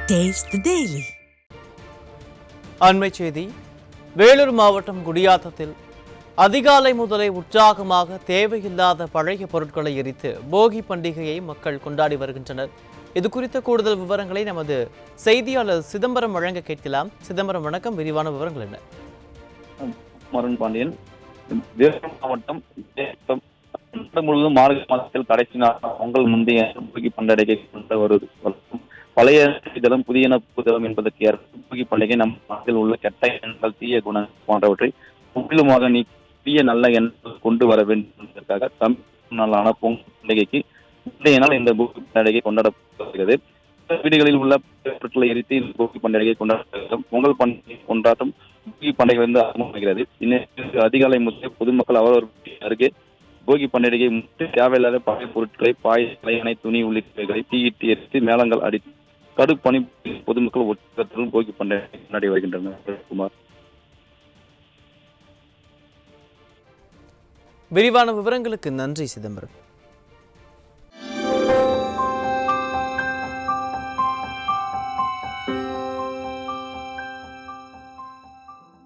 Taste the Daily. அண்மை செய்தி. வேலூர் மாவட்டம் குடியாத்தத்தில் அதிகாலை முதலே உற்சாகமாக தேவையில்லாத பழைய பொருட்களை எரித்து போகி பண்டிகையை மக்கள் கொண்டாடி வருகின்றனர். இது குறித்த கூடுதல் விவரங்களை நமது செய்தியாளர் சிதம்பரம் வழங்க கேட்கலாம். சிதம்பரம், வணக்கம். விரிவான விவரங்கள் என்ன? மருண் பாண்டியன். வேலூர் மாவட்டம் முழுவதும் மார்கழி மாதத்தில் கடைசி நாள் பொங்கல் முந்தைய போகி பண்டிகை கொண்ட ஒரு பழைய இதழும் புதிய புதலும் என்பதற்கு ஏற்ப போகி பண்டிகை நம் நாட்டில் உள்ள கெட்ட எண்ணங்கள், தீய குணங்கள் போன்றவற்றை முற்றிலுமாக தீய நல்ல எண்ணங்கள் கொண்டு வர வேண்டும் என்பதற்காக தமிழ் நாளான பொங்கல் பண்டிகைக்கு முந்தைய நாள் இந்த போகி பண்டிகை கொண்டாடப்படுகிறது. வீடுகளில் உள்ள பொருட்களை எரித்து இந்த போகி பண்டிகை கொண்டாடப்படுகிறது. பொங்கல் பண்டிகை கொண்டாட்டம் போகி பண்டிகை ஆரம்பமாகிறது. இன்னும் அதிகாலை முதல் பொதுமக்கள் அவரவர் அருகே போகி பண்டிகையை முன்பு தேவையில்லாத பழைய பொருட்களை, பாய், தலையணை, துணி உள்ளிட்டவைகளை தீயிட்டு எரித்து மேளங்கள் அடித்து கடுப்பணி பொதுமக்கள் ஒட்டுடன் போகி பண்டிகை கொண்டாடி வருகின்றனர். குமார், விரிவான விவரங்களுக்கு நன்றி சிதம்பரம்.